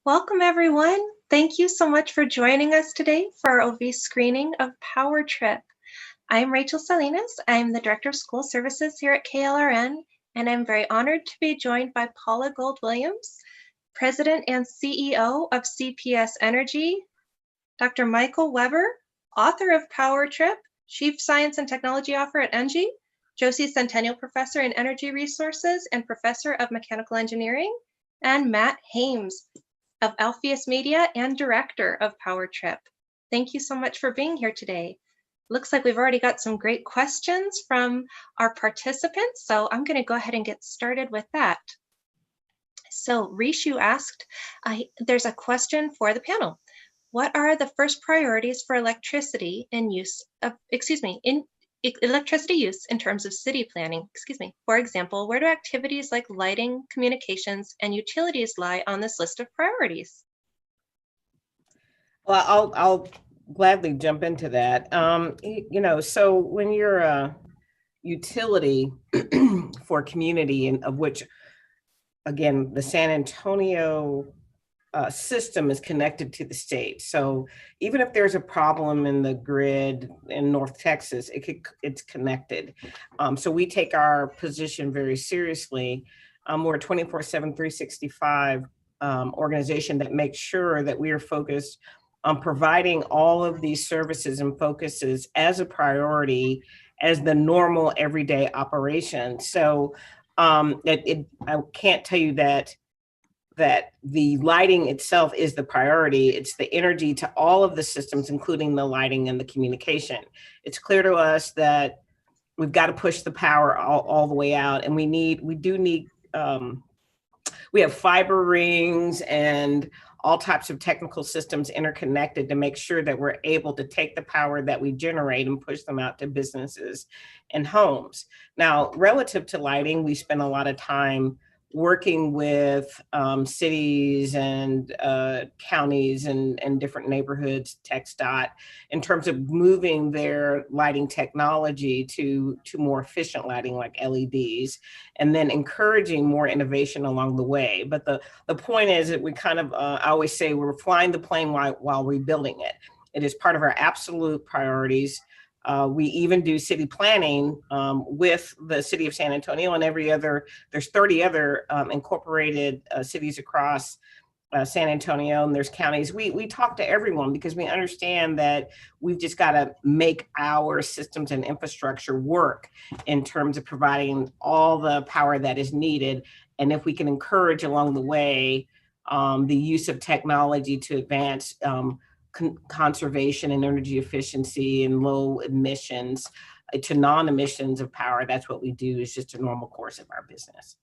Welcome, everyone. Thank you so much for joining us today for our OV screening of Power Trip. I'm Rachel Salinas. I'm the Director of School Services here at KLRN, and I'm very honored to be joined by Paula Gold-Williams, President and CEO of CPS Energy, Dr. Michael Weber, author of Power Trip, Chief Science and Technology Officer at ENGIE, Josie Centennial Professor in Energy Resources and Professor of Mechanical Engineering, and Matt Hames of Alpheus Media and Director of Power Trip. Thank you so much for being here today. Looks like we've already got some great questions from our participants, so I'm going to go ahead and get started with that. So Rishu asked, there's a question for the panel. What are the first priorities for electricity in use of, electricity use in terms of city planning, For example, where do activities like lighting, communications, and utilities lie on this list of priorities? Well, I'll gladly jump into that. So when you're a utility for a community, and of which, again, the San Antonio system is connected to the state. So even if there's a problem in the grid in North Texas, it's connected. So we take our position very seriously. We're a 24/7, 365 organization that makes sure that we are focused on providing all of these services and focuses as a priority as the normal everyday operation. So I can't tell you that the lighting itself is the priority. It's the energy to all of the systems, including the lighting and the communication. It's clear to us that we've got to push the power all the way out, and we have fiber rings and all types of technical systems interconnected to make sure that we're able to take the power that we generate and push them out to businesses and homes. Now, relative to lighting, we spend a lot of time working with cities and counties and different neighborhoods, TxDOT, in terms of moving their lighting technology to more efficient lighting like LEDs, and then encouraging more innovation along the way. But the point is that we kind of, I always say, we're flying the plane while rebuilding it. It is part of our absolute priorities. We even do city planning with the city of San Antonio and there's 30 other incorporated cities across San Antonio, and there's counties. We talk to everyone because we understand that we've just got to make our systems and infrastructure work in terms of providing all the power that is needed. And if we can encourage along the way the use of technology to advance conservation and energy efficiency and low emissions to non-emissions of power, that's what we do. Is just a normal course of our business.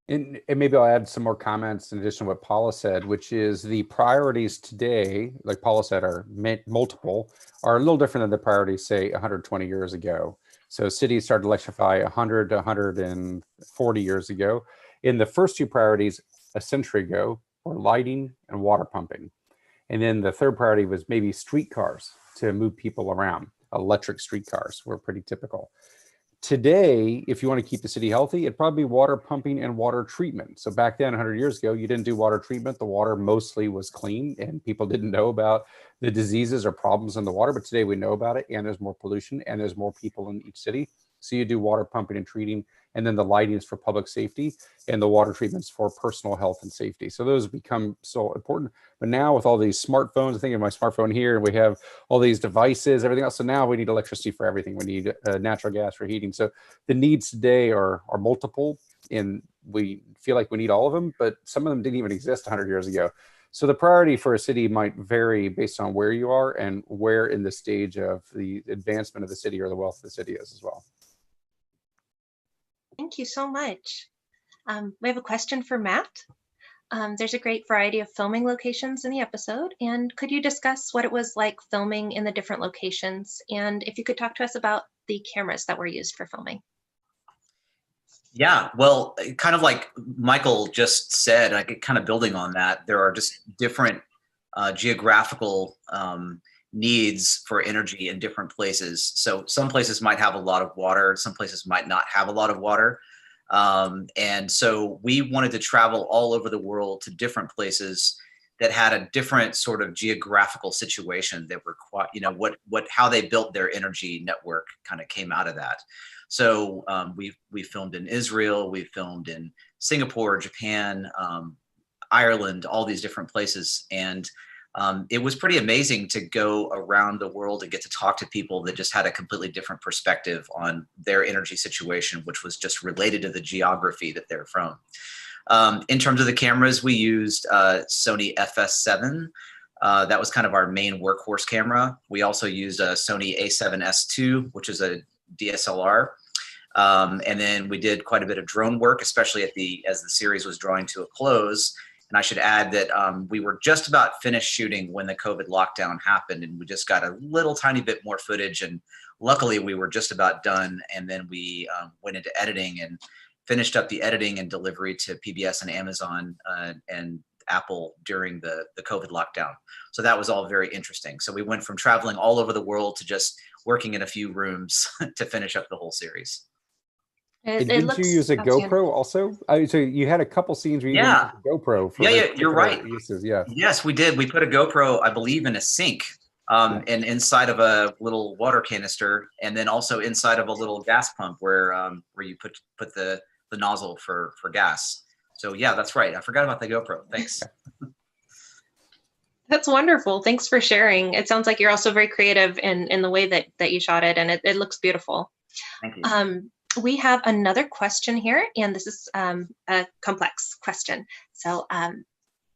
And maybe I'll add some more comments in addition to what Paula said, which is the priorities today, like Paula said, are multiple, are a little different than the priorities, say, 120 years ago. So cities started to electrify 100 to 140 years ago. In the first two priorities a century ago were lighting and water pumping. And then the third priority was maybe streetcars to move people around. Electric streetcars were pretty typical. Today, if you want to keep the city healthy, it'd probably be water pumping and water treatment. So back then, 100 years ago, you didn't do water treatment. The water mostly was clean and people didn't know about the diseases or problems in the water. But today we know about it, and there's more pollution and there's more people in each city. So you do water pumping and treating, and then the lighting is for public safety and the water treatments for personal health and safety. So those become so important. But now with all these smartphones, I think of my smartphone here, we have all these devices, everything else. So now we need electricity for everything. We need natural gas for heating. So the needs today are multiple, and we feel like we need all of them, but some of them didn't even exist 100 years ago. So the priority for a city might vary based on where you are and where in the stage of the advancement of the city or the wealth of the city is as well. Thank you so much. We have a question for Matt. There's a great variety of filming locations in the episode, and could you discuss what it was like filming in the different locations? And if you could talk to us about the cameras that were used for filming. Yeah, well, kind of like Michael just said, I get kind of building on that. There are just different geographical needs for energy in different places. So some places might have a lot of water, some places might not have a lot of water. And so we wanted to travel all over the world to different places that had a different sort of geographical situation that were quite, how they built their energy network kind of came out of that. So we filmed in Israel, we filmed in Singapore, Japan, Ireland, all these different places. And it was pretty amazing to go around the world and get to talk to people that just had a completely different perspective on their energy situation, which was just related to the geography that they're from. In terms of the cameras, we used Sony FS7. That was kind of our main workhorse camera. We also used a Sony A7S II, which is a DSLR. And then we did quite a bit of drone work, especially as the series was drawing to a close. And I should add that we were just about finished shooting when the COVID lockdown happened, and we just got a little tiny bit more footage. And luckily, we were just about done. And then we went into editing and finished up the editing and delivery to PBS and Amazon and Apple during the COVID lockdown. So that was all very interesting. So we went from traveling all over the world to just working in a few rooms to finish up the whole series. Didn't you use a GoPro also? So you had a couple scenes where you used a GoPro. For you're right. Uses. Yeah. Yes, we did. We put a GoPro, I believe, in a sink and inside of a little water canister, and then also inside of a little gas pump where you put the nozzle for gas. So yeah, that's right. I forgot about the GoPro. Thanks. That's wonderful. Thanks for sharing. It sounds like you're also very creative in the way that you shot it, and it looks beautiful. Thank you. We have another question here, and this is a complex question. So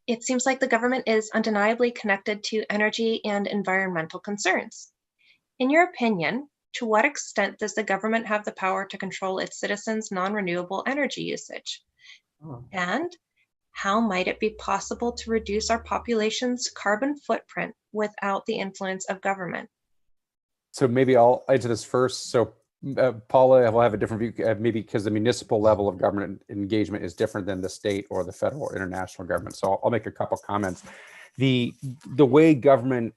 it seems like the government is undeniably connected to energy and environmental concerns. In your opinion, to what extent does the government have the power to control its citizens' non-renewable energy usage? And how might it be possible to reduce our population's carbon footprint without the influence of government? So maybe I'll answer this first. So Paula will have a different view, maybe because the municipal level of government engagement is different than the state or the federal or international government. So I'll make a couple comments. The way government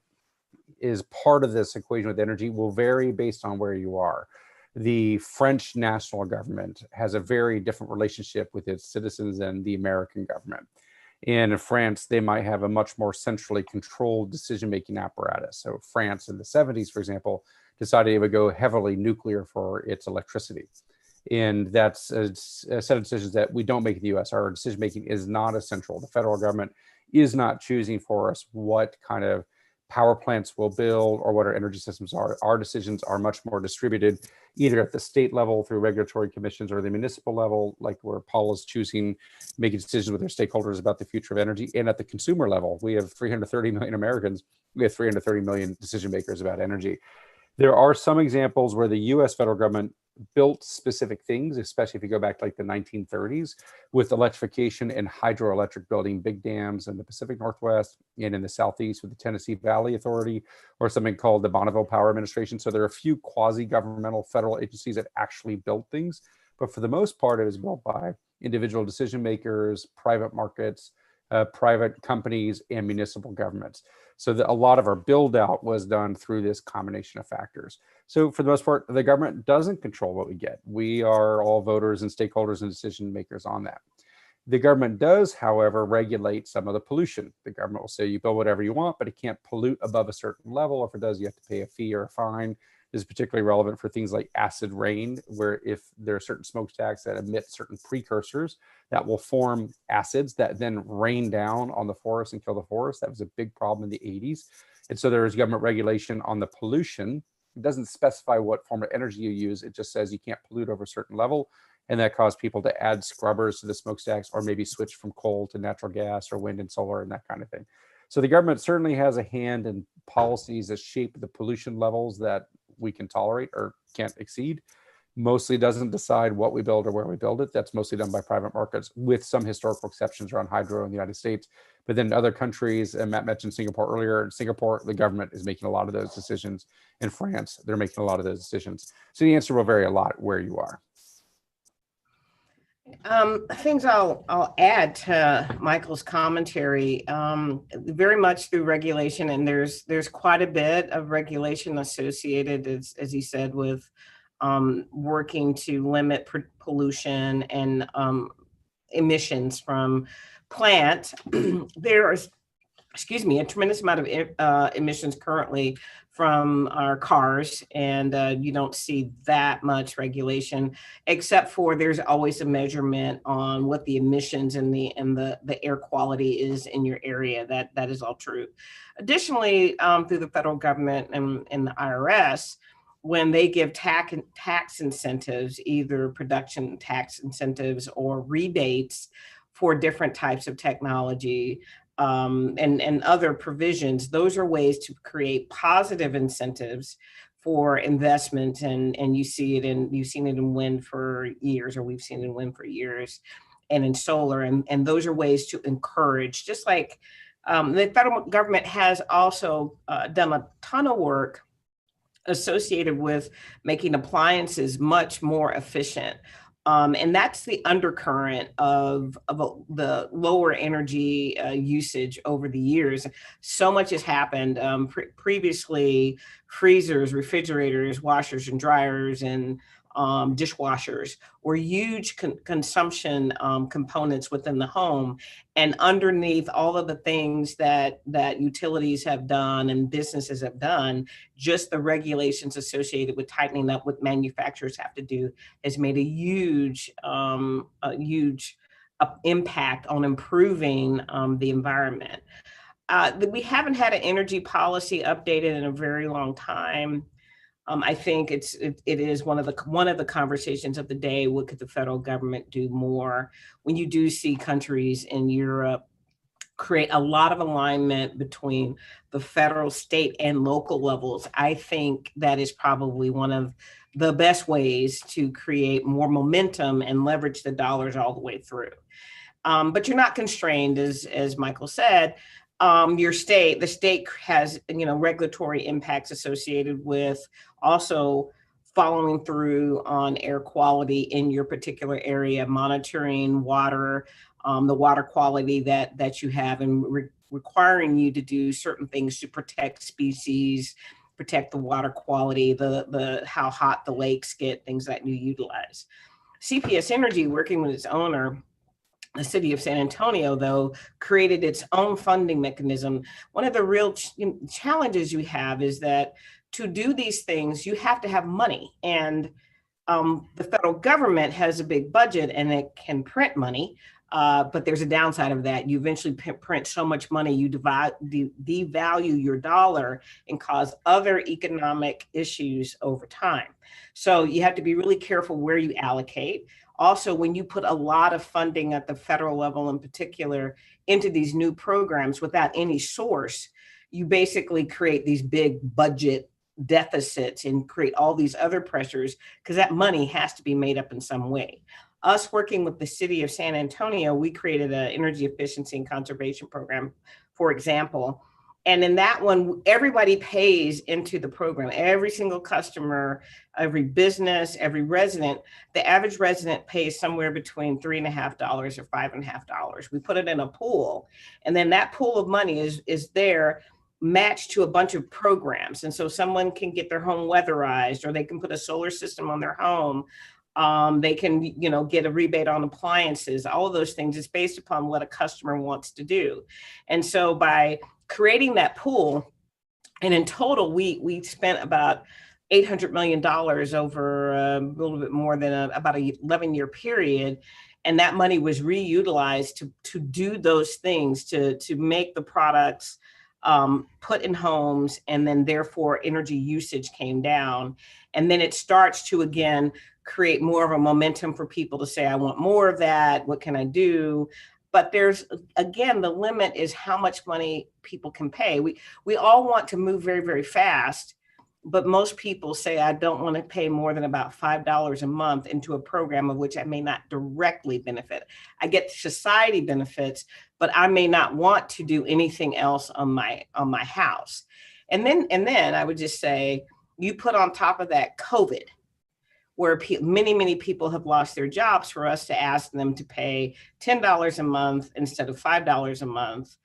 is part of this equation with energy will vary based on where you are. The French national government has a very different relationship with its citizens than the American government. And in France, they might have a much more centrally controlled decision-making apparatus. So France in the 70s, for example, decided it would go heavily nuclear for its electricity. And that's a set of decisions that we don't make in the US. Our decision-making is not as central. The federal government is not choosing for us what kind of power plants we'll build or what our energy systems are. Our decisions are much more distributed, either at the state level through regulatory commissions or the municipal level, like where Paula's choosing, making decisions with their stakeholders about the future of energy. And at the consumer level, we have 330 million Americans. We have 330 million decision makers about energy. There are some examples where the US federal government built specific things, especially if you go back to like the 1930s, with electrification and hydroelectric, building big dams in the Pacific Northwest and in the Southeast with the Tennessee Valley Authority, or something called the Bonneville Power Administration. So there are a few quasi-governmental federal agencies that actually built things, but for the most part, it was built by individual decision makers, private markets, private companies, and municipal governments. So a lot of our build out was done through this combination of factors. So for the most part, the government doesn't control what we get. We are all voters and stakeholders and decision makers on that. The government does, however, regulate some of the pollution. The government will say you build whatever you want, but it can't pollute above a certain level. If it does, you have to pay a fee or a fine. This is particularly relevant for things like acid rain, where if there are certain smokestacks that emit certain precursors that will form acids that then rain down on the forest and kill the forest. That was a big problem in the 80s. And so there is government regulation on the pollution. It doesn't specify what form of energy you use. It just says you can't pollute over a certain level. And that caused people to add scrubbers to the smokestacks or maybe switch from coal to natural gas or wind and solar and that kind of thing. So the government certainly has a hand in policies that shape the pollution levels that we can tolerate or can't exceed. Mostly doesn't decide what we build or where we build it. That's mostly done by private markets, with some historical exceptions around hydro in the United States. But then other countries, and Matt mentioned Singapore earlier, in Singapore, the government is making a lot of those decisions. In France, they're making a lot of those decisions. So the answer will vary a lot where you are. Things I'll add to Michael's commentary, very much through regulation, and there's quite a bit of regulation associated, as he said, with working to limit pollution and emissions from plants. There is, a tremendous amount of emissions currently from our cars, and you don't see that much regulation, except for there's always a measurement on what the emissions and the air quality is in your area. That is all true. Additionally, through the federal government and the IRS, when they give tax incentives, either production tax incentives or rebates for different types of technology, and other provisions, those are ways to create positive incentives for investment. And you've seen it in wind for years, or we've seen it in wind for years, and in solar. And those are ways to encourage, just like the federal government has also done a ton of work associated with making appliances much more efficient. And that's the undercurrent of the lower energy usage over the years. So much has happened. Previously, freezers, refrigerators, washers and dryers, and dishwashers were huge consumption components within the home. And underneath all of the things that utilities have done and businesses have done, just the regulations associated with tightening up what manufacturers have to do has made a huge impact on improving the environment. We haven't had an energy policy updated in a very long time. I think it is one of the conversations of the day. What could the federal government do more? When you do see countries in Europe create a lot of alignment between the federal, state, and local levels, I think that is probably one of the best ways to create more momentum and leverage the dollars all the way through. But you're not constrained, as Michael said. The state has, regulatory impacts associated with also following through on air quality in your particular area, monitoring water, the water quality that you have, and requiring you to do certain things to protect species, protect the water quality, the how hot the lakes get, things that you utilize. CPS Energy, working with its owner, the city of San Antonio, though, created its own funding mechanism. One of the real challenges you have is that to do these things, you have to have money. And the federal government has a big budget and it can print money, but there's a downside of that. You eventually print so much money, you devalue your dollar and cause other economic issues over time. So you have to be really careful where you allocate. Also, when you put a lot of funding at the federal level in particular into these new programs without any source, you basically create these big budget deficits and create all these other pressures, because that money has to be made up in some way. Us working with the city of San Antonio, we created an energy efficiency and conservation program, for example. And in that one, everybody pays into the program. Every single customer, every business, every resident. The average resident pays somewhere between $3.50 or $5.50. We put it in a pool, and then that pool of money is there matched to a bunch of programs. And so someone can get their home weatherized, or they can put a solar system on their home. They can, get a rebate on appliances, all of those things. It's based upon what a customer wants to do. And so by creating that pool, and in total, we spent about $800 million over a little bit more than about an 11-year period. And that money was reutilized to do those things, to make the products put in homes, and then therefore energy usage came down. And then it starts to, again, create more of a momentum for people to say, I want more of that. What can I do? But there's, again, the limit is how much money people can pay. We all want to move very, very fast, but most people say, I don't want to pay more than about $5 a month into a program of which I may not directly benefit. I get society benefits, but I may not want to do anything else on my house. And then I would just say, you put on top of that COVID, where many people have lost their jobs, for us to ask them to pay $10 a month instead of $5 a month.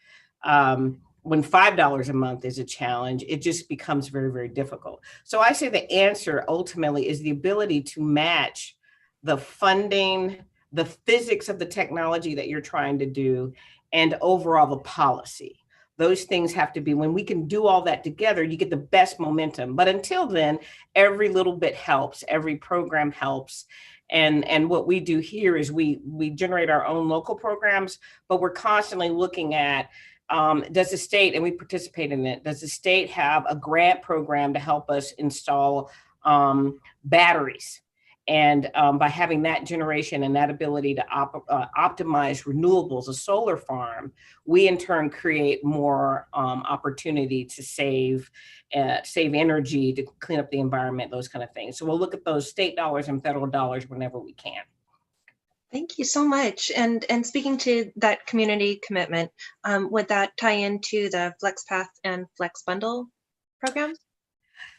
when $5 a month is a challenge, it just becomes very, very difficult. So I say the answer ultimately is the ability to match the funding, the physics of the technology that you're trying to do, and overall the policy. Those things have to be, when we can do all that together, you get the best momentum. But until then, every little bit helps, every program helps. And what we do here is we generate our own local programs, but we're constantly looking at, does the state, and we participate in it, does the state have a grant program to help us install batteries? And by having that generation and that ability to optimize renewables, a solar farm, we in turn create more opportunity to save energy, to clean up the environment, those kind of things. So we'll look at those state dollars and federal dollars whenever we can. Thank you so much. And speaking to that community commitment, would that tie into the FlexPath and Flex Bundle program?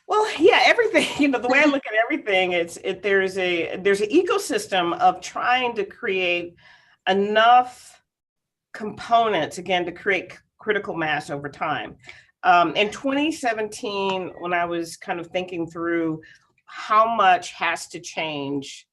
Well, yeah, everything, the way I look at everything, there's an ecosystem of trying to create enough components, again, to create critical mass over time. In 2017, when I was kind of thinking through how much has to change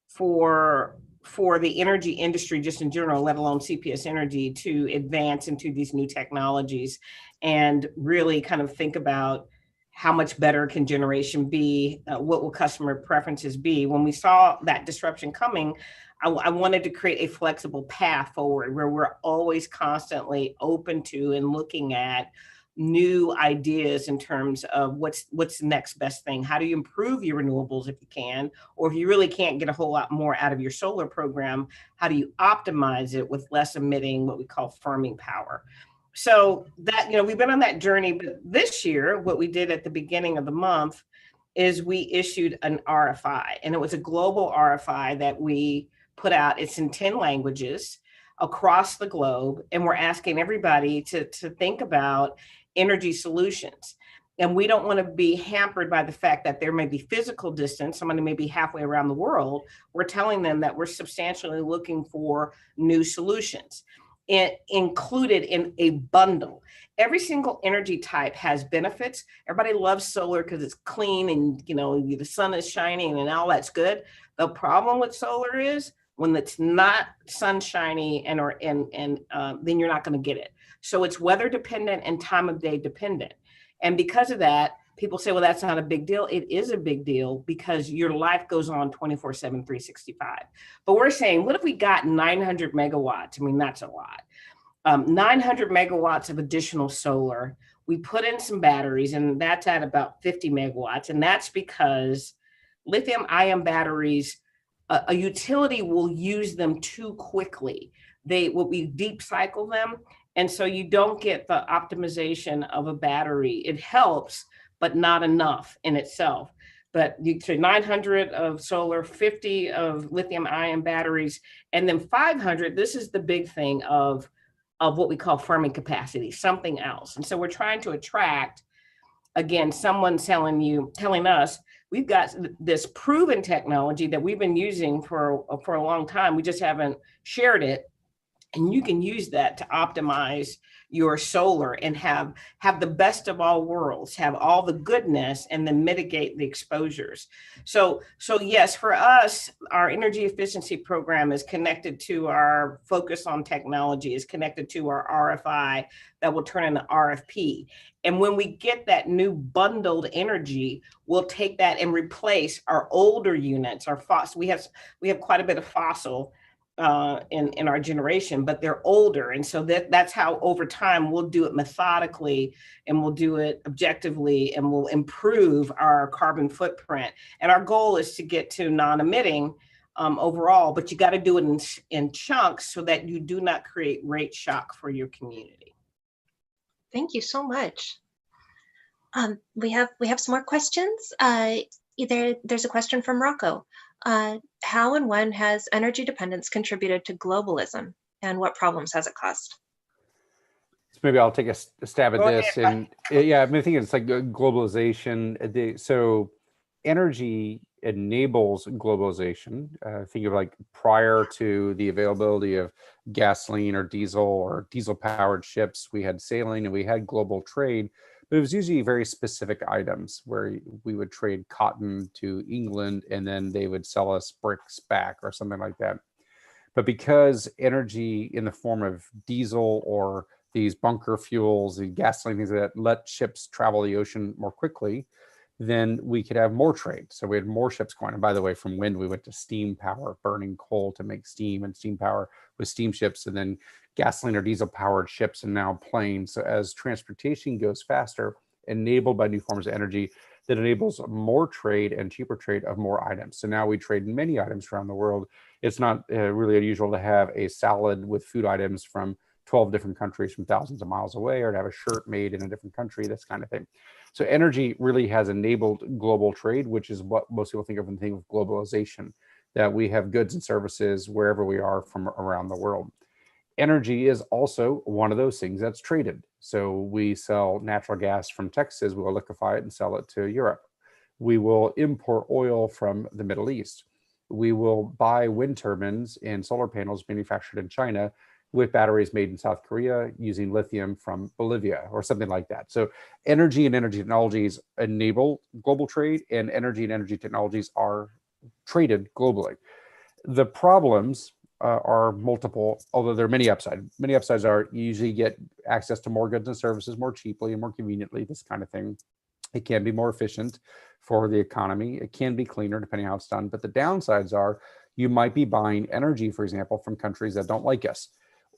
for the energy industry just in general, let alone CPS Energy, to advance into these new technologies and really kind of think about how much better can generation be, what will customer preferences be. When we saw that disruption coming, I wanted to create a flexible path forward where we're always constantly open to and looking at new ideas in terms of what's the next best thing. How do you improve your renewables if you can, or if you really can't get a whole lot more out of your solar program, how do you optimize it with less emitting, what we call firming power? So that, we've been on that journey, but this year, what we did at the beginning of the month is we issued an RFI, and it was a global RFI that we put out. It's in 10 languages across the globe, and we're asking everybody to think about energy solutions. And we don't want to be hampered by the fact that there may be physical distance, somebody may be halfway around the world. We're telling them that we're substantially looking for new solutions. Included in a bundle. Every single energy type has benefits. Everybody loves solar because it's clean and the sun is shining and all that's good. The problem with solar is when it's not sunshiny and then you're not going to get it. So it's weather dependent and time of day dependent. And because of that, people say, well, that's not a big deal. It is a big deal because your life goes on 24/7, 365. But we're saying, what if we got 900 megawatts? I mean, that's a lot. 900 megawatts of additional solar. We put in some batteries, and that's at about 50 megawatts. And that's because lithium-ion batteries, a utility will use them too quickly. We deep cycle them. And so you don't get the optimization of a battery. It helps, but not enough in itself. But you say 900 of solar, 50 of lithium ion batteries, and then 500, this is the big thing of what we call firming capacity, something else. And so we're trying to attract, again, someone telling us, we've got this proven technology that we've been using for a long time. We just haven't shared it. And you can use that to optimize your solar and have the best of all worlds, have all the goodness and then mitigate the exposures. So yes, for us, our energy efficiency program is connected to our focus on technology, is connected to our RFI that will turn into RFP. And when we get that new bundled energy, we'll take that and replace our older units, our fossil. We have quite a bit of fossil in our generation, but they're older. And so that's how over time we'll do it methodically and we'll do it objectively and we'll improve our carbon footprint. And our goal is to get to non-emitting overall, but you got to do it in chunks so that you do not create rate shock for your community. Thank you so much. We have some more questions. There's a question from Rocco. How and when has energy dependence contributed to globalism, and what problems has it caused? So maybe I'll take a stab at this. And yeah, I think it's like globalization. So energy enables globalization. Think of like prior to the availability of gasoline or diesel powered ships, we had sailing and we had global trade, but it was usually very specific items where we would trade cotton to England and then they would sell us bricks back or something like that. But because energy in the form of diesel or these bunker fuels, the gasoline, things that let ships travel the ocean more quickly, then we could have more trade. So we had more ships going. And by the way, from wind, we went to steam power, burning coal to make steam, and steam power with steamships, and then gasoline or diesel powered ships, and now planes. So as transportation goes faster, enabled by new forms of energy, that enables more trade and cheaper trade of more items. So now we trade many items around the world. It's not really unusual to have a salad with food items from 12 different countries from thousands of miles away, or to have a shirt made in a different country, this kind of thing. So energy really has enabled global trade, which is what most people think of when they think of globalization, that we have goods and services wherever we are from around the world. Energy is also one of those things that's traded. So we sell natural gas from Texas, we'll liquefy it and sell it to Europe. We will import oil from the Middle East. We will buy wind turbines and solar panels manufactured in China with batteries made in South Korea using lithium from Bolivia or something like that. So energy and energy technologies enable global trade, and energy technologies are traded globally. The problems are multiple, although there are many upsides. Many upsides are you usually get access to more goods and services more cheaply and more conveniently, this kind of thing. It can be more efficient for the economy. It can be cleaner depending on how it's done. But the downsides are you might be buying energy, for example, from countries that don't like us.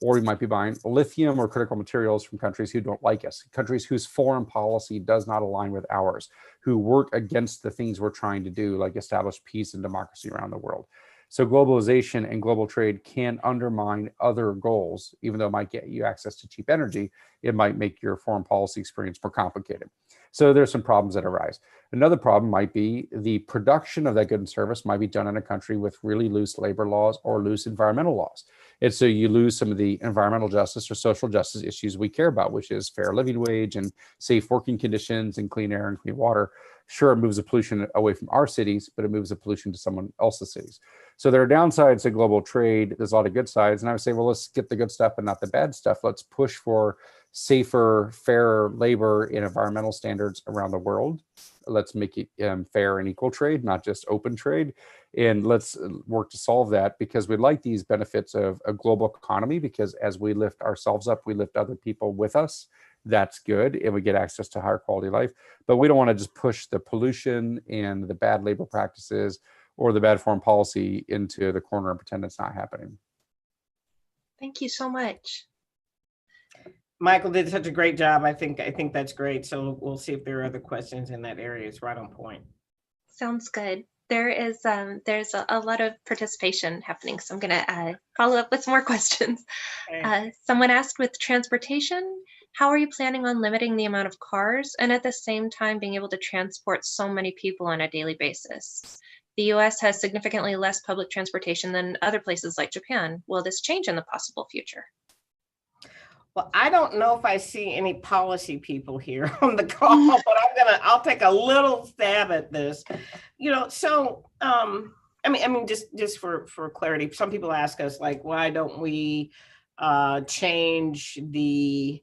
Or you might be buying lithium or critical materials from countries who don't like us, countries whose foreign policy does not align with ours, who work against the things we're trying to do, like establish peace and democracy around the world. So globalization and global trade can undermine other goals. Even though it might get you access to cheap energy, it might make your foreign policy experience more complicated. So there's some problems that arise. Another problem might be the production of that good and service might be done in a country with really loose labor laws or loose environmental laws. And so you lose some of the environmental justice or social justice issues we care about, which is fair living wage and safe working conditions and clean air and clean water. Sure, it moves the pollution away from our cities, but it moves the pollution to someone else's cities. So there are downsides to global trade. There's a lot of good sides. And I would say, well, let's get the good stuff and not the bad stuff. Let's push for safer, fairer labor and environmental standards around the world. Let's make it fair and equal trade, not just open trade. And let's work to solve that, because we like these benefits of a global economy, because as we lift ourselves up, we lift other people with us. That's good, and we get access to higher quality life. But we don't want to just push the pollution and the bad labor practices or the bad foreign policy into the corner and pretend it's not happening. Thank you so much. Michael did such a great job. I think that's great. So we'll see if there are other questions in that area. It's right on point. Sounds good. There's a lot of participation happening, so I'm going to follow up with some more questions. Okay. Someone asked, with transportation, how are you planning on limiting the amount of cars and at the same time being able to transport so many people on a daily basis? The US has significantly less public transportation than other places like Japan. Will this change in the possible future? Well, I don't know if I see any policy people here on the call, but I'll take a little stab at this. So I mean, just for clarity, some people ask us, like, why don't we change the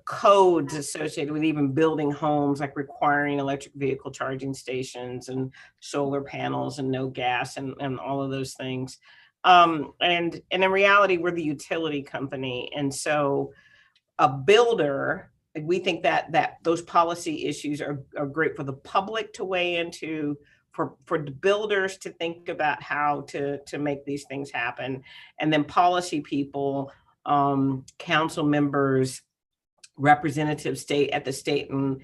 codes associated with even building homes, like requiring electric vehicle charging stations and solar panels and no gas and all of those things. And in reality, we're the utility company. And so a builder, we think that those policy issues are great for the public to weigh into, for the builders to think about how to make these things happen. And then policy people, council members, representatives at the state and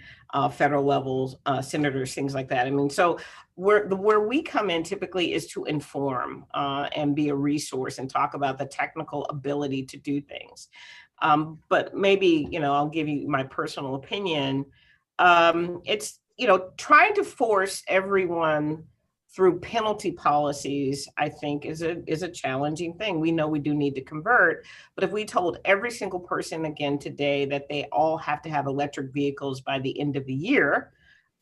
federal levels, senators, things like that. I mean, so where we come in typically is to inform and be a resource and talk about the technical ability to do things. But maybe, I'll give you my personal opinion. It's, trying to force everyone through penalty policies, I think is a challenging thing. We know we do need to convert, but if we told every single person again today that they all have to have electric vehicles by the end of the year,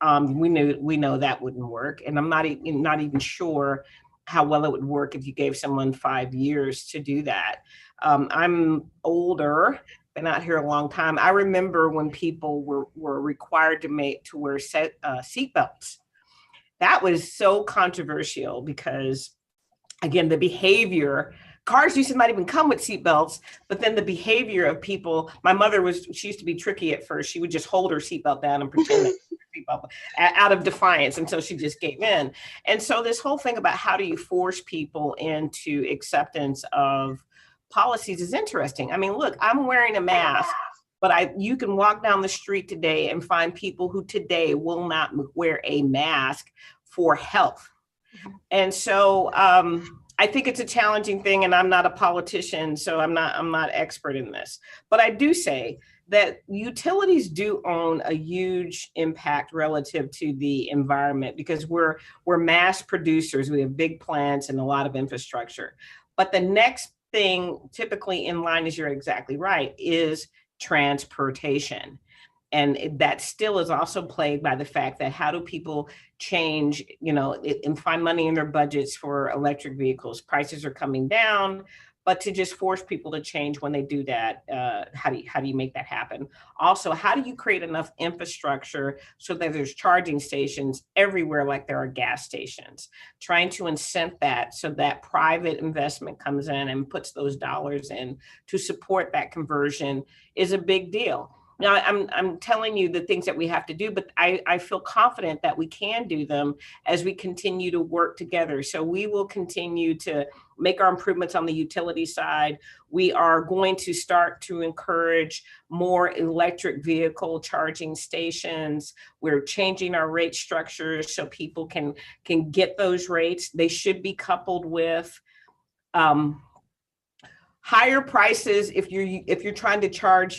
We know that wouldn't work, and I'm not even sure how well it would work if you gave someone 5 years to do that. I'm older, been out here a long time. I remember when people were required to wear seat belts. That was so controversial because, again, the behavior, cars used to not even come with seatbelts, but then the behavior of people, my mother she used to be tricky at first. She would just hold her seatbelt down and pretend that seatbelt out of defiance until she just gave in. And so this whole thing about how do you force people into acceptance of policies is interesting. I mean, look, I'm wearing a mask, but you can walk down the street today and find people who today will not wear a mask for health. And so I think it's a challenging thing, and I'm not a politician, so I'm not expert in this. But I do say that utilities do own a huge impact relative to the environment because we're mass producers. We have big plants and a lot of infrastructure. But the next thing typically in line, as you're exactly right, is transportation. And that still is also plagued by the fact that how do people change, and find money in their budgets for electric vehicles? Prices are coming down, but to just force people to change when they do that, how do you make that happen? Also, how do you create enough infrastructure so that there's charging stations everywhere like there are gas stations? Trying to incent that so that private investment comes in and puts those dollars in to support that conversion is a big deal. Now, I'm telling you the things that we have to do, but I feel confident that we can do them as we continue to work together. So we will continue to make our improvements on the utility side. We are going to start to encourage more electric vehicle charging stations. We're changing our rate structures so people can get those rates. They should be coupled with higher prices if you're trying to charge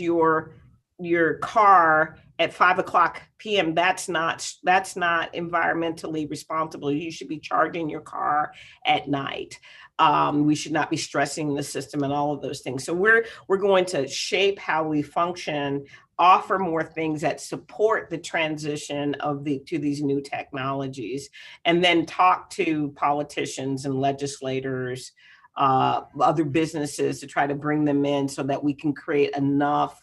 your car at 5:00 p.m. That's not environmentally responsible. You should be charging your car at night. We should not be stressing the system and all of those things. So we're going to shape how we function, offer more things that support the transition to these new technologies, and then talk to politicians and legislators, other businesses to try to bring them in so that we can create enough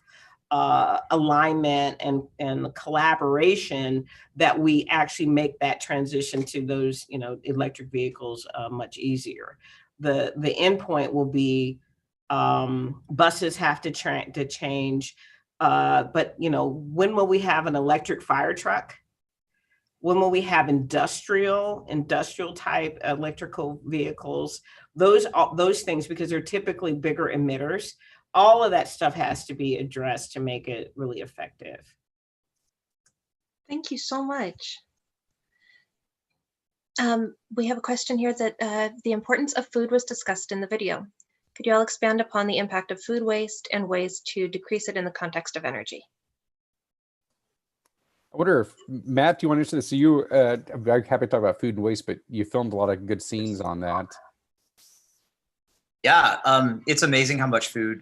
alignment and collaboration that we actually make that transition to those electric vehicles much easier. The end point will be buses have to change, but when will we have an electric fire truck? When will we have industrial type electrical vehicles? Those things, because they're typically bigger emitters. All of that stuff has to be addressed to make it really effective. Thank you so much. We have a question here that the importance of food was discussed in the video. Could you all expand upon the impact of food waste and ways to decrease it in the context of energy? I wonder if, Matt, do you want to answer this? So I'm very happy to talk about food and waste, but you filmed a lot of good scenes on that. Yeah, it's amazing how much food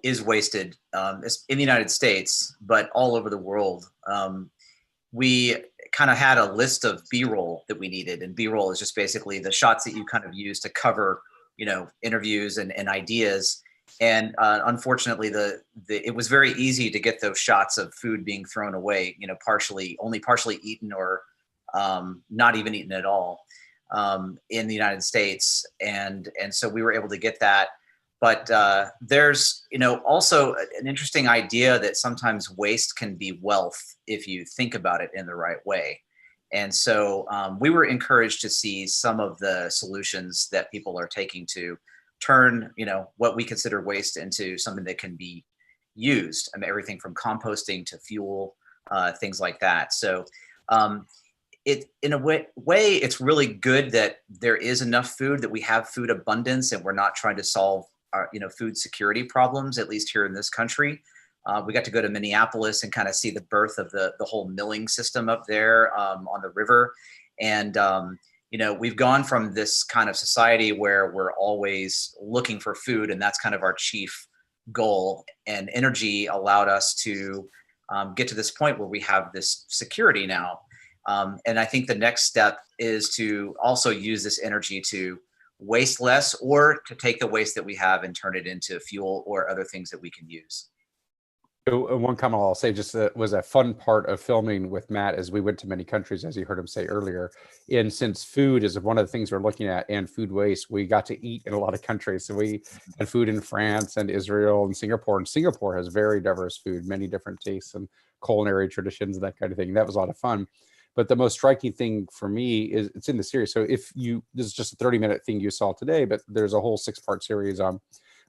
is wasted in the United States, but all over the world. We kind of had a list of B-roll that we needed, and B-roll is just basically the shots that you kind of use to cover, interviews and ideas. And unfortunately, it was very easy to get those shots of food being thrown away, only partially eaten or not even eaten at all in the United States. And so we were able to get that. But there's, also an interesting idea that sometimes waste can be wealth if you think about it in the right way. And so we were encouraged to see some of the solutions that people are taking to turn, what we consider waste into something that can be used. I mean, everything from composting to fuel, things like that. So in a way, it's really good that there is enough food, that we have food abundance, and we're not trying to solve our, food security problems, at least here in this country. We got to go to Minneapolis and kind of see the birth of the whole milling system up there on the river. And, we've gone from this kind of society where we're always looking for food, and that's kind of our chief goal. And energy allowed us to get to this point where we have this security now. And I think the next step is to also use this energy to waste less, or to take the waste that we have and turn it into fuel or other things that we can use. One comment I'll say just was a fun part of filming with Matt as we went to many countries, as you heard him say earlier. And since food is one of the things we're looking at, and food waste, we got to eat in a lot of countries. So we had food in France and Israel and Singapore. And Singapore has very diverse food, many different tastes and culinary traditions and that kind of thing. That was a lot of fun. But the most striking thing for me is it's in the series. So this is just a 30-minute thing you saw today, but there's a whole 6-part series on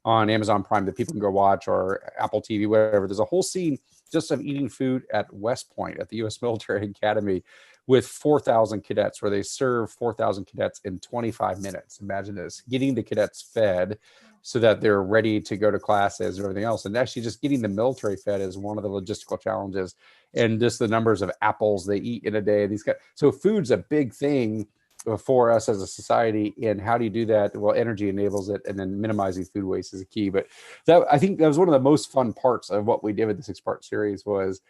Amazon Prime that people can go watch, or Apple TV, whatever. There's a whole scene just of eating food at West Point at the U.S. Military Academy with 4,000 cadets, where they serve 4,000 cadets in 25 minutes. Imagine this, getting the cadets fed so that they're ready to go to classes and everything else. And actually just getting the military fed is one of the logistical challenges, and just the numbers of apples they eat in a day. So food's a big thing for us as a society. And how do you do that? Well, energy enables it, and then minimizing food waste is a key. But I think that was one of the most fun parts of what we did with the 6-part series, was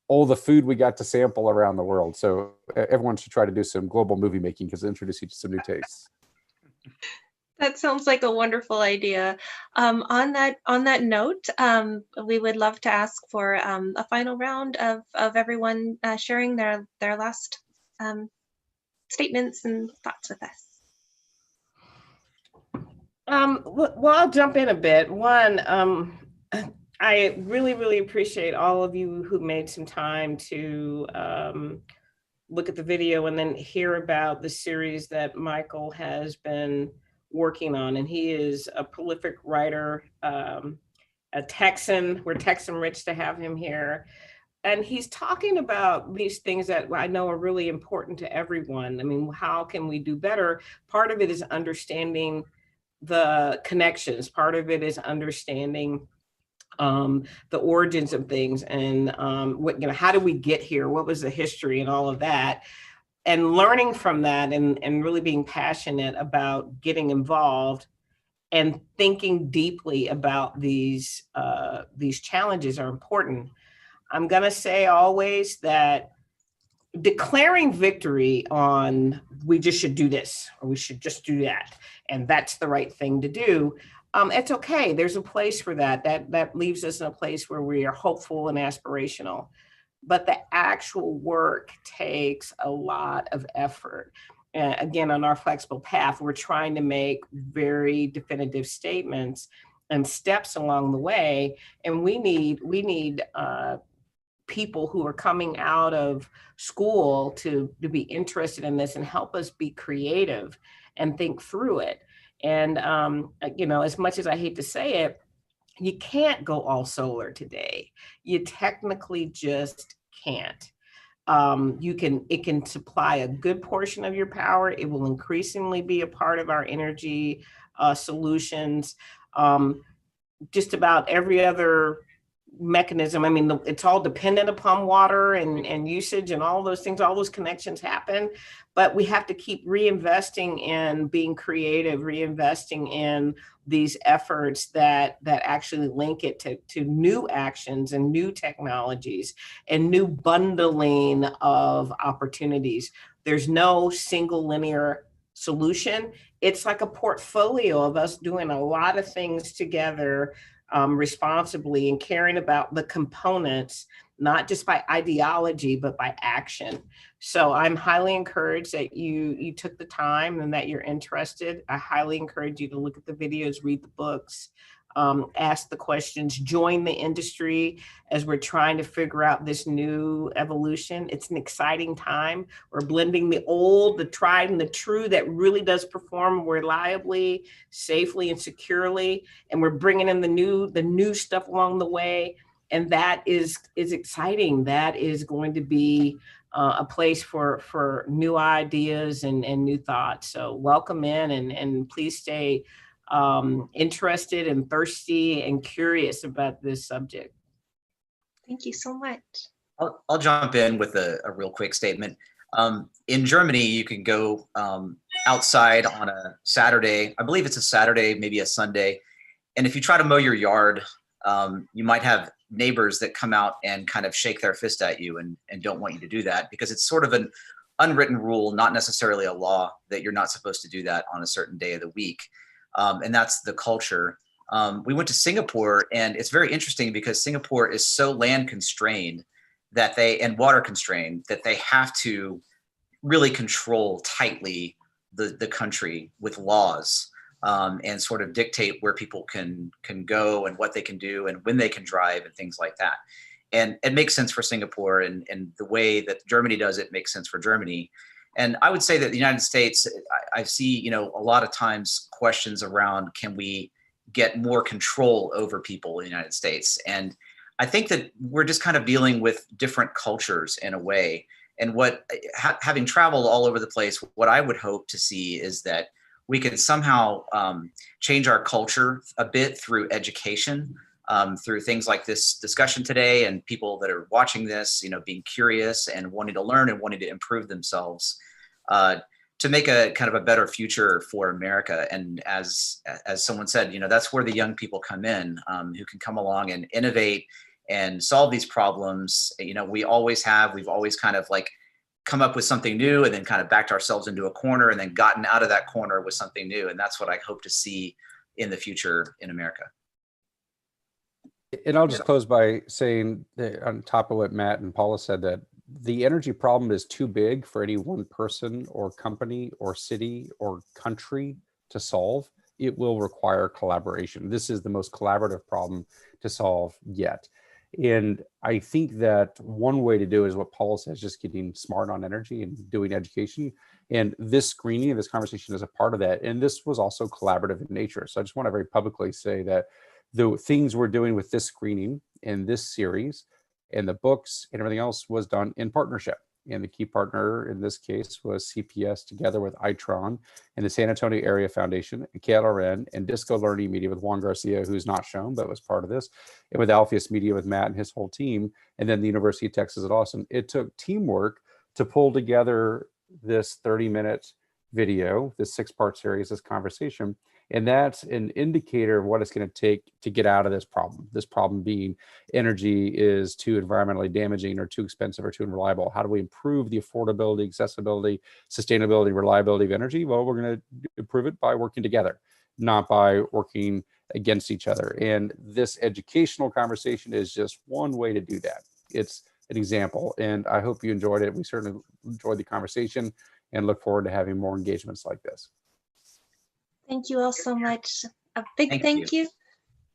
all the food we got to sample around the world. So everyone should try to do some global movie making, because it introduces you to some new tastes. That sounds like a wonderful idea. On that note, we would love to ask for a final round of everyone sharing their last statements and thoughts with us. Well, I'll jump in a bit. One, I really, really appreciate all of you who made some time to look at the video and then hear about the series that Michael has been working on. And he is a prolific writer, a Texan. We're Texan rich to have him here. And he's talking about these things that I know are really important to everyone. I mean, how can we do better? Part of it is understanding the connections. Part of it is understanding the origins of things, and how did we get here? What was the history and all of that? And learning from that, and really being passionate about getting involved and thinking deeply about these challenges are important. I'm going to say always that declaring victory on we just should do this, or we should just do that, and that's the right thing to do, it's okay. There's a place for that. That leaves us in a place where we are hopeful and aspirational. But the actual work takes a lot of effort. Again, on our flexible path, we're trying to make very definitive statements and steps along the way, and we need people who are coming out of school to be interested in this and help us be creative and think through it. And as much as I hate to say it, you can't go all solar today. You technically just can't. It can supply a good portion of your power. It will increasingly be a part of our energy solutions. Just about every other mechanism. I mean, it's all dependent upon water and usage and all those things, all those connections happen, but we have to keep reinvesting in being creative, reinvesting in these efforts that actually link it to new actions and new technologies and new bundling of opportunities. There's no single linear solution. It's like a portfolio of us doing a lot of things together responsibly and caring about the components, not just by ideology, but by action. So I'm highly encouraged that you took the time and that you're interested. I highly encourage you to look at the videos, read the books, ask the questions, join the industry as we're trying to figure out this new evolution. It's an exciting time. We're blending the old, the tried and the true that really does perform reliably, safely and securely. And we're bringing in the new stuff along the way. And that is exciting. That is going to be a place for new ideas and new thoughts. So welcome in and please stay interested and thirsty and curious about this subject. Thank you so much. I'll jump in with a real quick statement. In Germany, you can go outside on a Saturday. I believe it's a Saturday, maybe a Sunday. And if you try to mow your yard, you might have neighbors that come out and kind of shake their fist at you and don't want you to do that, because it's sort of an unwritten rule, not necessarily a law, that you're not supposed to do that on a certain day of the week. And that's the culture. We went to Singapore, and it's very interesting because Singapore is so land constrained and water constrained that they have to really control tightly the country with laws, and sort of dictate where people can go and what they can do and when they can drive and things like that. And it makes sense for Singapore, and the way that Germany does it makes sense for Germany. And I would say that the United States, I see, a lot of times questions around, can we get more control over people in the United States? And I think that we're just kind of dealing with different cultures in a way. And having traveled all over the place, what I would hope to see is that we can somehow change our culture a bit through education, through things like this discussion today, and people that are watching this, being curious and wanting to learn and wanting to improve themselves, to make a kind of a better future for America. And as someone said, that's where the young people come in, who can come along and innovate and solve these problems. We've always kind of like come up with something new and then kind of backed ourselves into a corner and then gotten out of that corner with something new. And that's what I hope to see in the future in America. And I'll just close by saying, on top of what Matt and Paula said, that the energy problem is too big for any one person or company or city or country to solve. It will require collaboration. This is the most collaborative problem to solve yet. And I think that one way to do is what Paula says, just getting smart on energy and doing education. And this screening of this conversation is a part of that. And this was also collaborative in nature. So I just want to very publicly say that the things we're doing with this screening and this series and the books and everything else was done in partnership. And the key partner in this case was CPS, together with ITRON and the San Antonio Area Foundation, and KLRN, and Disco Learning Media with Juan Garcia, who's not shown but was part of this, and with Alpheus Media with Matt and his whole team, and then the University of Texas at Austin. It took teamwork to pull together this 30-minute video, this 6-part series, this conversation. And that's an indicator of what it's going to take to get out of this problem. This problem being energy is too environmentally damaging or too expensive or too unreliable. How do we improve the affordability, accessibility, sustainability, reliability of energy? Well, we're going to improve it by working together, not by working against each other. And this educational conversation is just one way to do that. It's an example, and I hope you enjoyed it. We certainly enjoyed the conversation and look forward to having more engagements like this. Thank you all so much. A big thank you.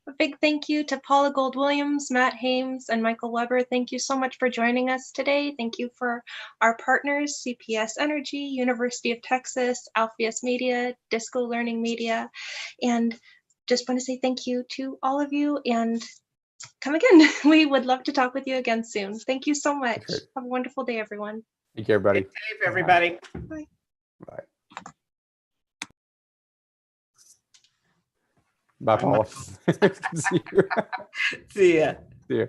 A big thank you to Paula Gold-Williams, Matt Hames, and Michael Weber. Thank you so much for joining us today. Thank you for our partners, CPS Energy, University of Texas, Alpheus Media, Disco Learning Media. And just want to say thank you to all of you, and come again. We would love to talk with you again soon. Thank you so much. Okay. Have a wonderful day, everyone. Thank you, everybody. Stay safe, everybody. Bye. Bye. Bye, Paula. See you. See ya. See you.